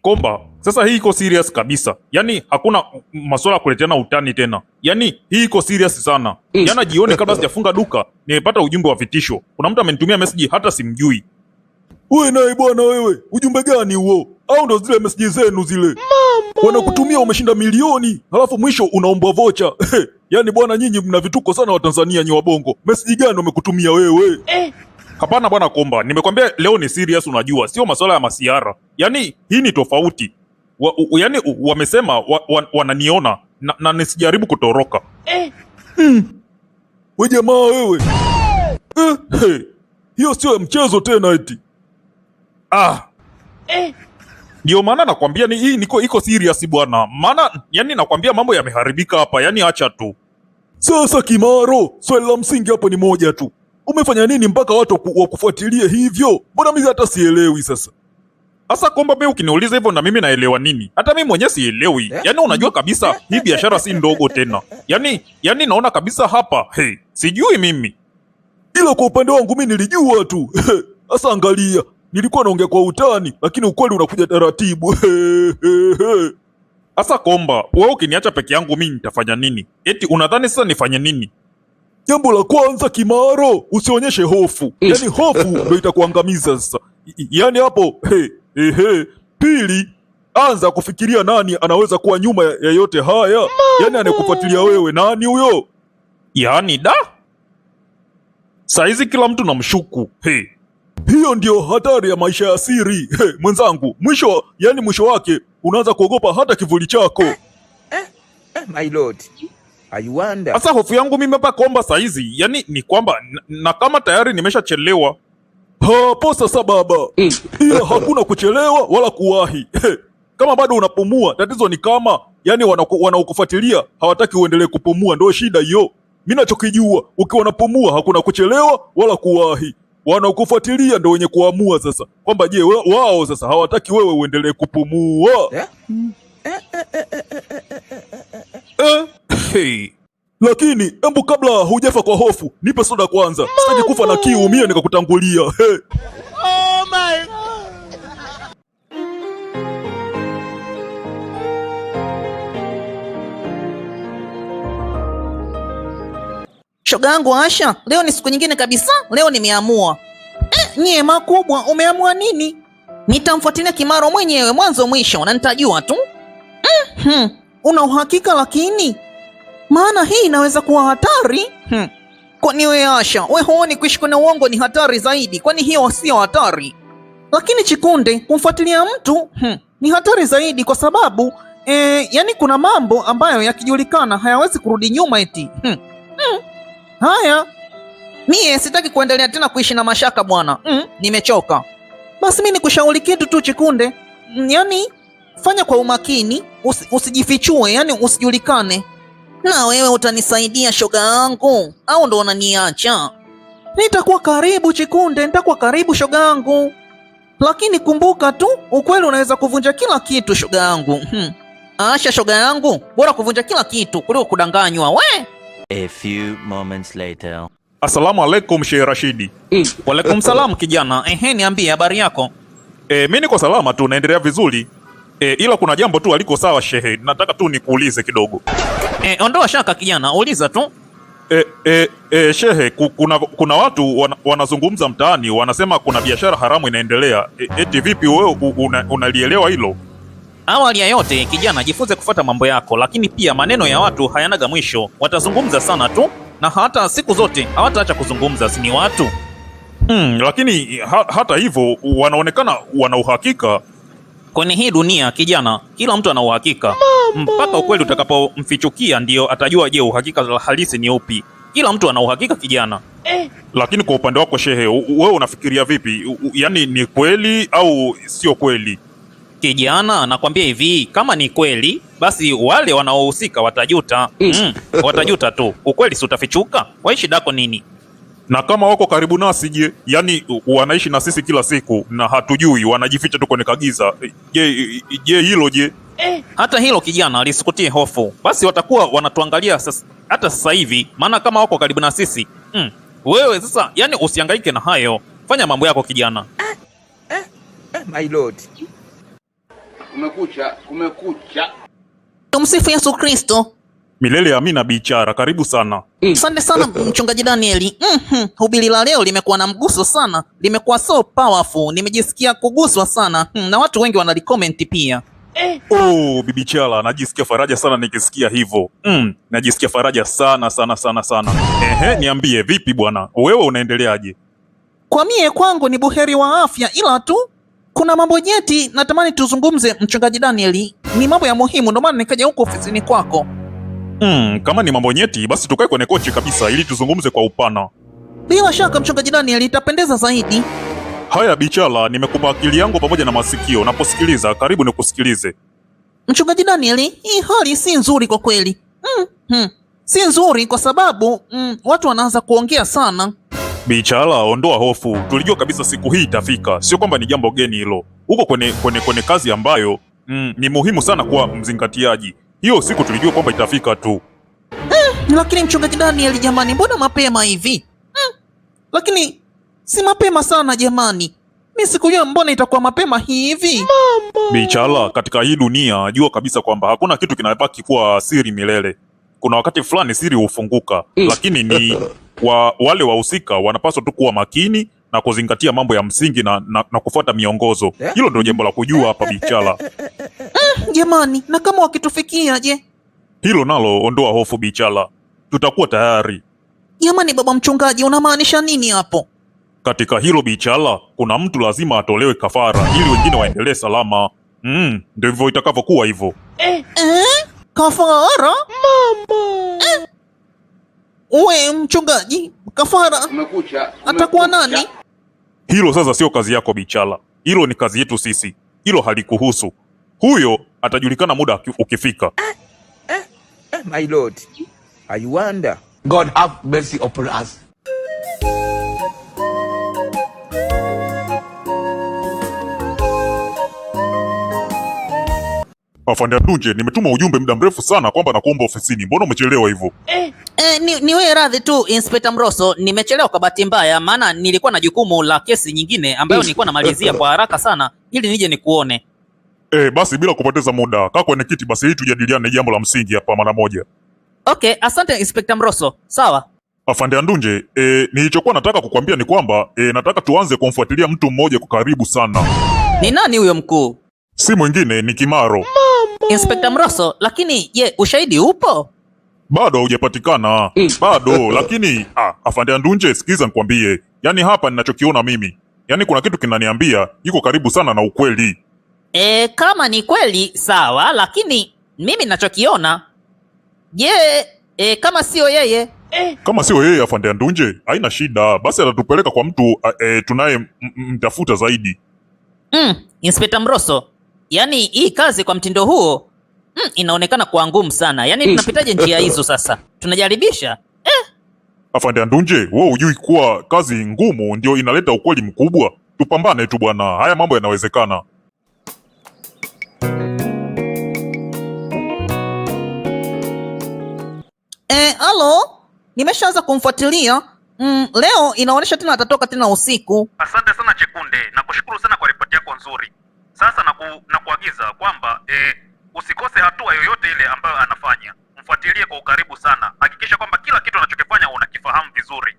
Komba, sasa hii iko serious kabisa. Yaani hakuna masuala ya kuleteana utani tena. Yaani hii iko serious sana. Jana jioni kabla sijafunga duka, nimepata ujumbe wa vitisho. Kuna mtu amenitumia message hata simjui. Wewe naye bwana wewe, ujumbe gani huo? Au ndo zile message zenu zile? Wanakutumia umeshinda milioni, halafu mwisho unaombwa vocha. Yaani bwana nyinyi mna vituko sana wa Tanzania nyi wabongo. Message gani wamekutumia wewe? Hapana bwana Komba, nimekwambia leo ni serious unajua, sio masuala ya masiara. Yaani hii ni tofauti. Yaani wamesema wananiona na nisijaribu kutoroka. We jamaa wewe. Hiyo sio mchezo tena eti. Ndio maana nakwambia hii iko serious bwana. Maana yani nakwambia mambo yameharibika hapa, yani acha tu. Sasa Kimaro, swali la msingi hapo ni moja tu. Umefanya nini mpaka watu wakufuatilie hivyo? Mbona mimi hata sielewi sasa. Asa Komba, mimi ukiniuliza hivyo na mimi naelewa nini? Hata mimi mwenyewe sielewi. Yaani unajua kabisa hii biashara si ndogo tena. Yaani naona kabisa hapa, sijui mimi. Ila kwa upande wangu mimi nilijua tu. Asa angalia, nilikuwa naongea kwa utani, lakini ukweli unakuja taratibu. Asa Komba, wewe ukiniacha peke yangu mimi nitafanya nini? Eti unadhani sasa nifanye nini? Jambo la kwanza Kimaro, usionyeshe hofu. Yaani hofu ndio itakuangamiza sasa. Yaani hapo, Pili, anza kufikiria nani anaweza kuwa nyuma ya yote haya. Yaani anayekufuatilia wewe nani huyo? Yaani saizi kila mtu namshuku. Hiyo ndio hatari ya maisha ya siri. Mwenzangu, mwisho wake unaanza kuogopa hata kivuli chako. My lord, I wonder. Sasa hofu yangu mimi hapa Komba saizi, yani ni kwamba na kama tayari nimeshachelewa. Hapo sasa baba. Ila hakuna kuchelewa wala kuwahi. Kama bado unapumua, tatizo ni kama yani wanaokufuatilia hawataki uendelee kupumua, ndio shida hiyo. Mimi nachokijua, ukiwa unapumua hakuna kuchelewa wala kuwahi. Wanaokufuatilia ndio wenye kuamua sasa kwamba je, wao sasa hawataki wewe uendelee kupumua. Lakini embu kabla hujafa kwa hofu, nipe soda kwanza. Sitaki kufa na kiu mie nikakutangulia. Oh my God. Shoga yangu Asha, leo ni siku nyingine kabisa. Leo nimeamua. Nyie makubwa, umeamua nini? Nitamfuatilia Kimaro mwenyewe mwanzo mwisho na nitajua tu. Una uhakika lakini? Maana hii inaweza kuwa hatari. Kwani we Asha, we huoni kuishi kwenye uongo ni hatari zaidi? Kwani hiyo sio hatari? Lakini Chikunde, kumfuatilia mtu ni hatari zaidi kwa sababu yani kuna mambo ambayo yakijulikana hayawezi kurudi nyuma eti. Haya, mie sitaki kuendelea tena kuishi na mashaka bwana. Nimechoka. Basi mimi nikushauri kitu tu Chikunde. Yani fanya kwa umakini, usijifichue, yani usijulikane. Na wewe utanisaidia shoga yangu au ndo unaniacha? Nitakuwa karibu Chikunde, nitakuwa karibu shoga yangu. Lakini kumbuka tu, ukweli unaweza kuvunja kila kitu shoga yangu. Asha shoga yangu, bora kuvunja kila kitu kuliko kudanganywa we. A few moments later. Asalamu alaikum Sheikh Rashidi. Walaikum salam kijana. Niambie habari yako. Mimi niko salama tu, naendelea vizuri. Ila kuna jambo tu aliko sawa shehe, nataka tu nikuulize kidogo. Ondoa shaka kijana, uliza tu. Shehe, kuna watu wanazungumza mtaani, wanasema kuna biashara haramu inaendelea. Eti vipi wewe unalielewa hilo? Awali ya yote kijana, jifunze kufuata mambo yako, lakini pia maneno ya watu hayanaga mwisho. Watazungumza sana tu na hata siku zote hawataacha kuzungumza, si ni watu? Lakini hata hivyo wanaonekana wana uhakika. Kwenye hii dunia kijana, kila mtu ana uhakika. Mpaka ukweli utakapomfichukia ndio atajua je uhakika halisi ni upi. Kila mtu ana uhakika kijana. Lakini kwa upande wako shehe, wewe unafikiria vipi? Yaani ni kweli au sio kweli? Kijana, nakwambia hivi, kama ni kweli, basi wale wanaohusika watajuta. Watajuta tu. Ukweli si utafichuka? Waishi dako nini? Na kama wako karibu nasi je? Yaani wanaishi na sisi kila siku na hatujui, wanajificha tu kwenye kagiza. Je hilo je? Hata hilo kijana lisikutie hofu. Basi watakuwa wanatuangalia hata sasa hivi, maana kama wako karibu na sisi. Wewe sasa yani usihangaike na hayo. Fanya mambo yako kijana. My lord. Kumekucha. Tumsifu Yesu Kristo. Milele amina bichara, karibu sana. Asante sana mchungaji Danieli. Hubiri la leo limekuwa na mguso sana, limekuwa so powerful. Nimejisikia kuguswa sana na watu wengi wanalikomenti pia. Oh, bibi Chala, najisikia faraja sana nikisikia hivyo. Najisikia faraja sana sana sana sana. Niambie vipi bwana, wewe unaendeleaje? Kwa mie kwangu ni buheri wa afya, ila tu kuna mambo nyeti natamani tuzungumze mchungaji Danieli. Ni mambo ya muhimu, ndio maana nikaja huko ofisini kwako. Kama ni mambo nyeti basi tukae kwenye kochi kabisa ili tuzungumze kwa upana. Bila shaka mchungaji Danieli, itapendeza zaidi. Haya Bichala, nimekupa akili yangu pamoja na masikio. Naposikiliza, karibu nikusikilize. Mchungaji Danieli, hii hali si nzuri kwa kweli. Si nzuri kwa sababu watu wanaanza kuongea sana. Bichala, ondoa hofu. Tulijua kabisa siku hii itafika. Sio kwamba ni jambo geni hilo. Uko kwenye kazi ambayo ni muhimu sana kuwa mzingatiaji. Hiyo siku tulijua kwamba itafika tu. Lakini mchungaji Danieli, jamani, mbona mapema hivi? Lakini si mapema sana jamani. Mimi sikujua mbona itakuwa mapema hivi. Bichala, katika hii dunia jua kabisa kwamba hakuna kitu kinabaki kuwa siri milele. Kuna wakati fulani siri hufunguka, lakini ni wale wahusika wanapaswa tu kuwa makini na kuzingatia mambo ya msingi na kufuata miongozo. Hilo ndio jambo la kujua hapa Bichala. Jamani, na kama wakitufikia je? Hilo nalo ondoa hofu Bichala. Tutakuwa tayari. Jamani baba mchungaji, unamaanisha nini hapo? Katika hilo Bichala, kuna mtu lazima atolewe kafara ili wengine waendelee salama. Ndio hivyo itakavyokuwa hivyo. Kafara? Uwe mchungaji, kafara atakuwa nani? Hilo sasa sio kazi yako Bichala. Hilo ni kazi yetu sisi. Hilo halikuhusu. Huyo atajulikana muda ukifika. My lord, I wonder. God have mercy upon us. Afande Ndunje, nimetuma ujumbe muda mrefu sana kwamba nakuomba ofisini. Mbona umechelewa hivyo? Niwe radhi tu Inspector Mroso, nimechelewa kwa bahati mbaya, maana nilikuwa na jukumu la kesi nyingine ambayo nilikuwa namalizia kwa haraka sana ili nije nikuone. Basi bila kupoteza muda, kaa kwenye kiti basi ili tujadiliane jambo la msingi hapa mara moja. Okay, asante Inspector Mroso. Sawa. Afande Ndunje, nilichokuwa nataka kukwambia ni kwamba nataka tuanze kumfuatilia mtu mmoja kwa karibu sana. Ni nani huyo mkuu? Si mwingine ni Kimaro. Inspector Mroso, lakini je, ushahidi upo? Bado haujapatikana. Bado, lakini Afande Ndunje, sikiza nikwambie. Yaani hapa ninachokiona mimi. Yaani kuna kitu kinaniambia yuko karibu sana na ukweli. Kama ni kweli sawa, lakini mimi ninachokiona, je, kama sio yeye? Kama sio yeye Afande Ndunje, haina shida. Basi atatupeleka kwa mtu tunaye mtafuta zaidi. Inspector Mroso, yaani hii kazi kwa mtindo huo inaonekana kuwa ngumu sana. Yaani tunapitaje njia hizo sasa? Tunajaribisha? Afande Ndunje, wewe hujui kuwa kazi ngumu ndio inaleta ukweli mkubwa? Tupambane tu bwana, haya mambo yanawezekana. Halo? Nimeshaanza kumfuatilia. Leo inaonyesha tena atatoka tena usiku. Asante sana Chekunde, nakushukuru sana kwa ripoti yako nzuri. Sasa nakuagiza kwamba usikose hatua yoyote ile ambayo anafanya. Mfuatilie kwa ukaribu sana. Hakikisha kwamba kila kitu anachokifanya unakifahamu vizuri.